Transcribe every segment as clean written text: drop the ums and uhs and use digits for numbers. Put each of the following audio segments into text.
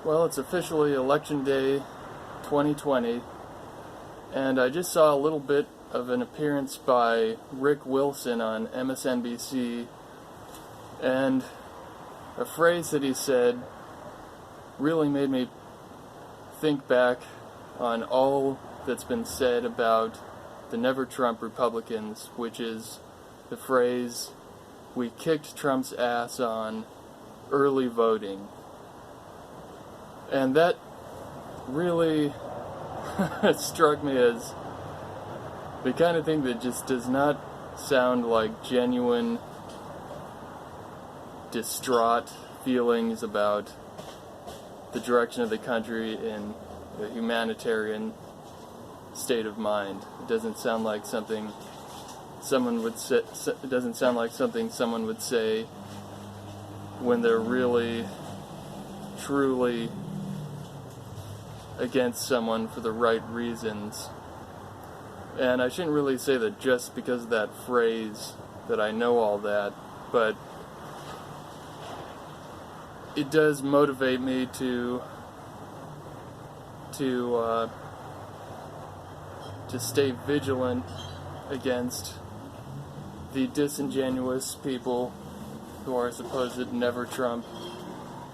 Well, it's officially Election Day 2020, and I just saw a little bit of an appearance by Rick Wilson on MSNBC, and a phrase that he said really made me think back on all that's been said about the Never Trump Republicans, which is the phrase, "We kicked Trump's ass on early voting." And that really struck me as the kind of thing that just does not sound like genuine, distraught feelings about the direction of the country in a humanitarian state of mind. It doesn't sound like something someone would say. It doesn't sound like something someone would say when they're really, truly against someone for the right reasons. And I shouldn't really say that just because of that phrase that I know all that, but it does motivate me to stay vigilant against the disingenuous people who are supposed never Trump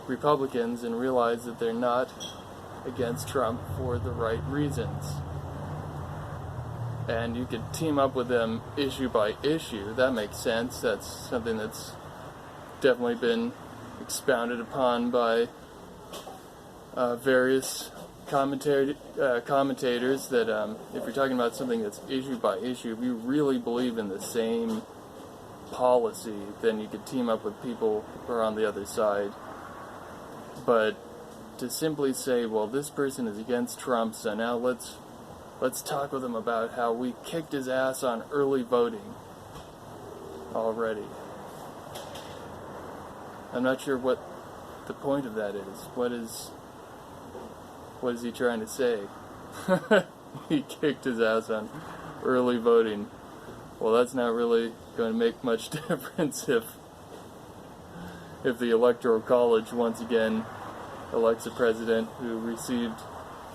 Republicans, and realize that they're not against Trump for the right reasons. And you could team up with them issue by issue. That makes sense. That's something that's definitely been expounded upon by various commentators, that if you're talking about something that's issue by issue, if you really believe in the same policy, then you could team up with people who are on the other side. But to simply say, well, this person is against Trump, so now let's talk with him about how we kicked his ass on early voting already. I'm not sure what the point of that is. What is he trying to say? He kicked his ass on early voting. Well, that's not really going to make much difference if the Electoral College once again elects a president who received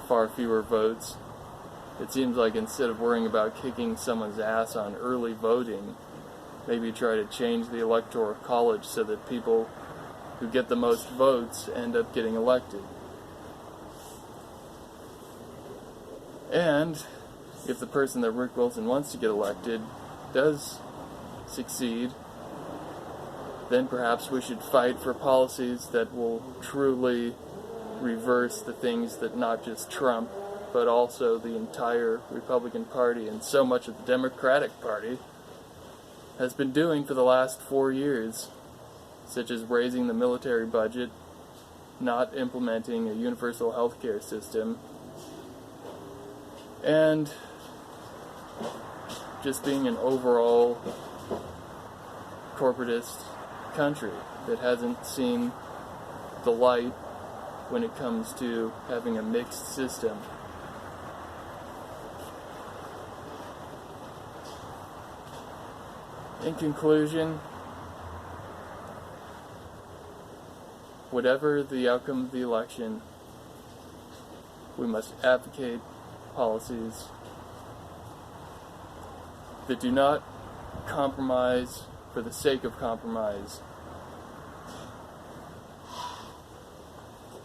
far fewer votes. It seems like instead of worrying about kicking someone's ass on early voting, maybe try to change the Electoral College so that people who get the most votes end up getting elected. And if the person that Rick Wilson wants to get elected does succeed, then perhaps we should fight for policies that will truly reverse the things that not just Trump, but also the entire Republican Party and so much of the Democratic Party has been doing for the last 4 years, such as raising the military budget, not implementing a universal health care system, and just being an overall corporatist country that hasn't seen the light when it comes to having a mixed system. In conclusion, whatever the outcome of the election, we must advocate policies that do not compromise for the sake of compromise,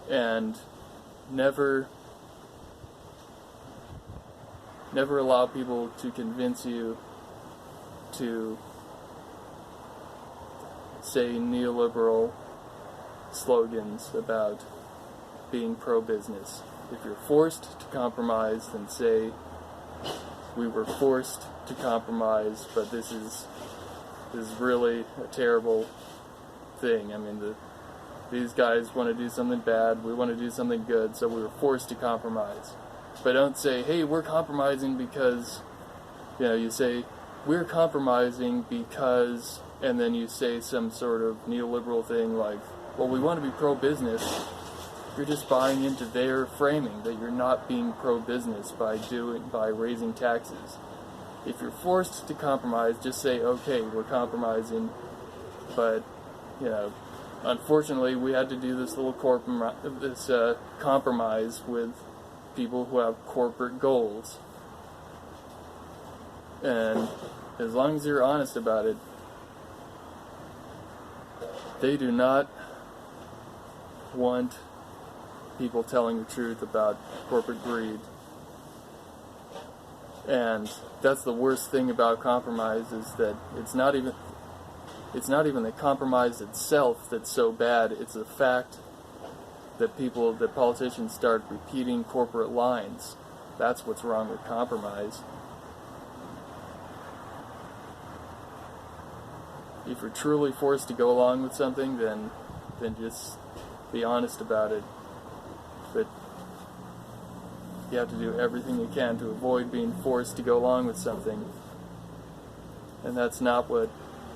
and never allow people to convince you to say neoliberal slogans about being pro-business. If you're forced to compromise, then say, we were forced to compromise, but this is really a terrible thing. I mean, these guys want to do something bad, we want to do something good, so we were forced to compromise. But don't say, hey, we're compromising because, you say, we're compromising because, and then you say some sort of neoliberal thing like, well, we want to be pro-business. You're just buying into their framing that you're not being pro-business by raising taxes. If you're forced to compromise, just say, okay, we're compromising, but, unfortunately, we had to do this little compromise with people who have corporate goals. And as long as you're honest about it, they do not want people telling the truth about corporate greed. And that's the worst thing about compromise, is that it's not even the compromise itself that's so bad. It's the fact that politicians start repeating corporate lines. That's what's wrong with compromise. If you're truly forced to go along with something, then just be honest about it. But you have to do everything you can to avoid being forced to go along with something. And that's not what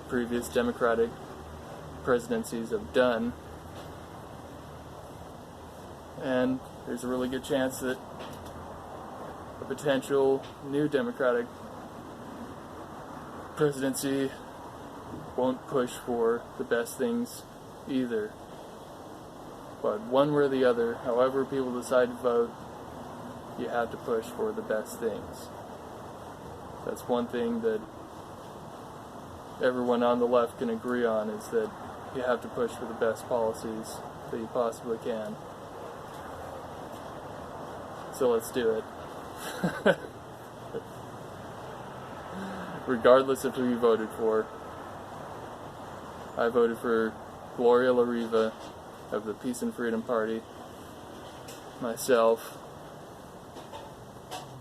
previous Democratic presidencies have done. And there's a really good chance that a potential new Democratic presidency won't push for the best things either. But one way or the other, however people decide to vote, you have to push for the best things. That's one thing that everyone on the left can agree on, is that you have to push for the best policies that you possibly can. So let's do it. Regardless of who you voted for. I voted for Gloria La Riva of the Peace and Freedom Party, myself.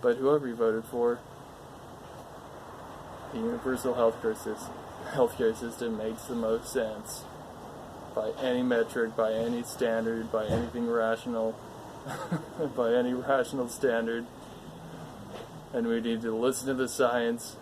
But whoever you voted for, the universal healthcare system makes the most sense by any metric, by any standard, by anything rational, by any rational standard. And we need to listen to the science